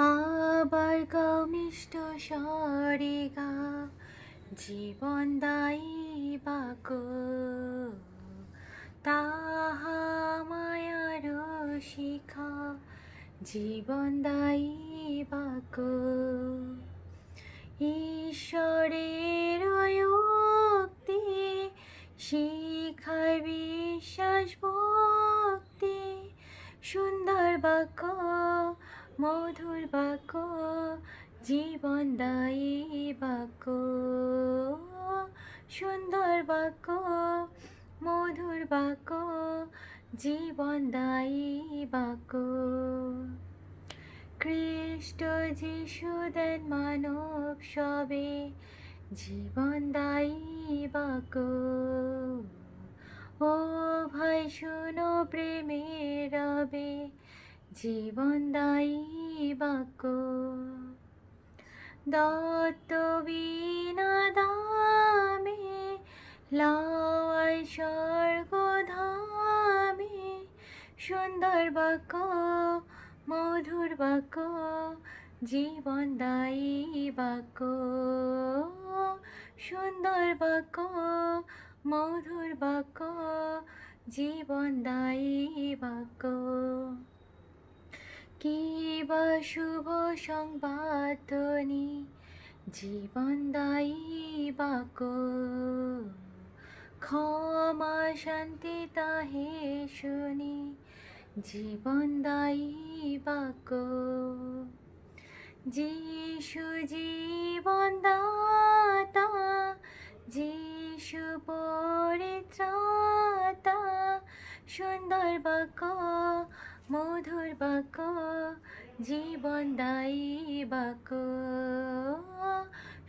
আবার গাও মিষ্ট স্বরে গাও, জীবন দায়ী বাক, তাহা মায়ার শিখা, জীবন দায়ী বাক। ঈশ্বরের উক্তি শিখায় বিশ্বাস ভক্তি, সুন্দর বাক্য মধুর বাক্য, জীবন দায়ী বাক্য। সুন্দর বাক্য মধুর বাক্য, জীবন দায়ী বাক্য। খ্রিস্ট যিশু দেন মানব সবে, জীবন দায়ী বাক্য। ও ভাই শুনো প্রেমের রবে, জীবন দায়ী বাক্য। দত্ত বিনা দামে লওয়াই স্বর্গ ধামে, সুন্দর বাক্য মধুর বাক্য, জীবন দায়ী বাক্য। সুন্দর বাক্য মধুর বাক্য, জীবন দায়ী বাক্য। কি বা শুভ সংবাদ ধ্বনি, জীবন দায়ী বাক্য। ক্ষমা শান্তি তাহে শুনি, জীবন দায়ী বাক্য। যিশু জীবন দাতা, যিশু পরিত্রাতা, সুন্দর বাক্য মধুর বাক্য, জীবন দায়ী বাক্য।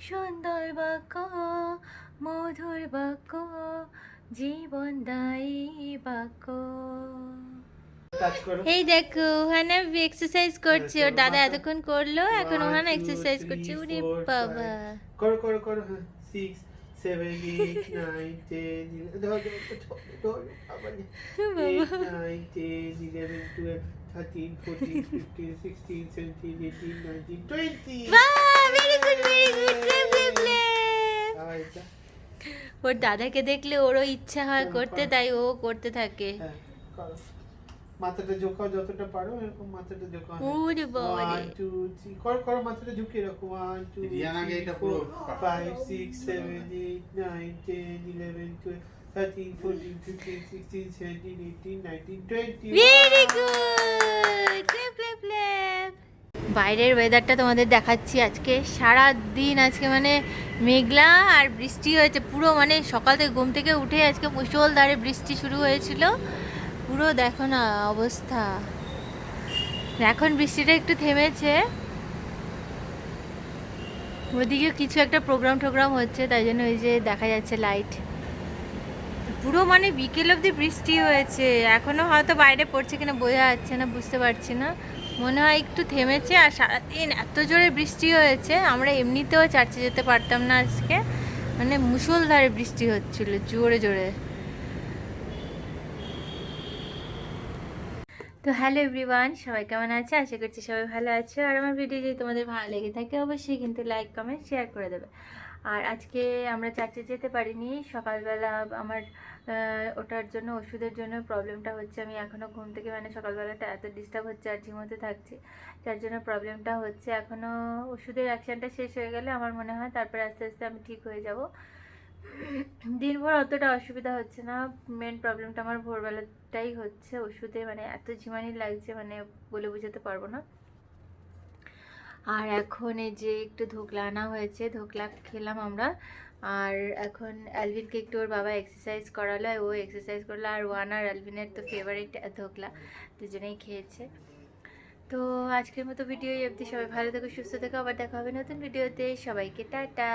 সুন্দর বাক্য মধুর বাক্য, জীবন দায়ী বাক্য। এই দেখো ওখানে এক্সারসাইজ করছে, ওর দাদা এতক্ষণ করলো, এখন ওখানে এক্সারসাইজ করছে। ওরে বাবা, করো করো করো। 6 7 8 9 10 ধর ধর আবার 8 9 10 11 12 13 14 15 16 17 18 19 20। বাহ, very good very good, play play play. আচ্ছা, ওর দাদাকে দেখলে ওরও ইচ্ছা হয় করতে, তাই ও করতে থাকে। হ্যাঁ করো। মাথাটা ঝোঁকাও যতটা পারো, এরকম মাথাটা ঝোঁকাও। ওরে বাবা রে। 1 2 3 করো করো, মাথাটা ঝুঁকিয়ে রাখো। 1 2 3 4 5 6 7 8 9 10 11 12 13 14 15 16 17 18 19 20। Very good, play play play. বাইরের ওয়েদারটা তোমাদের দেখাচ্ছি। আজকে সারা দিন আজকে মানে মেঘলা আর বৃষ্টি হয়েছে পুরো, মানে সকাল থেকে ঘুম থেকে উঠে আজকে মুষলধারে বৃষ্টি শুরু হয়েছিল পুরো। দেখো না অবস্থা, এখন বৃষ্টিটা একটু থেমেছে। ওদিকে কিছু একটা প্রোগ্রাম হচ্ছে, তাই জন্য ওই যে দেখা যাচ্ছে লাইট। পুরো মানে বিকেল অবধি বৃষ্টি হয়েছে, এখনো হয়তো বাইরে পড়ছে কিনা বোঝা যাচ্ছে না, বুঝতে পারছি না। মনে হয় একটু থেমেছে। আর সারাদিন এত জোরে বৃষ্টি হয়েছে, আমরা এমনিতেও চার্চে যেতে পারতাম না আজকে, মানে মুষলধারে বৃষ্টি হচ্ছিল জোরে জোরে। তো হ্যালো এভরিওয়ান, সবাই কেমন আছে? আশা করছি সবাই ভালো আছে। আর আমার ভিডিও যদি তোমাদের ভালো লেগে থাকে অবশ্যই কিন্তু লাইক কমেন্ট শেয়ার করে দেবে। আর আজকে আমরা চার্চে যেতে পারিনি সকালবেলা, আমার ওটার জন্য ওষুধের জন্য প্রবলেমটা হচ্ছে। আমি এখনও ঘুম থেকে মানে সকালবেলাটা এত ডিস্টার্ব হচ্ছে আর ঝিমোতে থাকছি, যার জন্য প্রবলেমটা হচ্ছে। এখনও ওষুধের অ্যাকশানটা শেষ হয়ে গেলে আমার মনে হয় তারপরে আস্তে আস্তে আমি ঠিক হয়ে যাব। দিনভর অতটা অসুবিধা হচ্ছে না, মেন প্রবলেমটা আমার ভোরবেলাটাই হচ্ছে। ওষুধে মানে এত ঝিমানি লাগছে, মানে বলে বোঝাতে পারবো না। আর এখন এই যে একটু ধোকলা আনা হয়েছে, ধোকলা খেলাম আমরা। আর এখন অ্যালভিনকে একটু ওর বাবা এক্সারসাইজ করালো, ও এক্সারসাইজ করলো। আর ওয়ান আর অ্যালভিনের তো ফেভারিট ধোকলা, দুজনেই খেয়েছে। তো আজকের মতো ভিডিও অবধি, সবাই ভালো থেকো সুস্থ থেকো, আবার দেখা হবে নতুন ভিডিওতে। সবাইকে টাটা।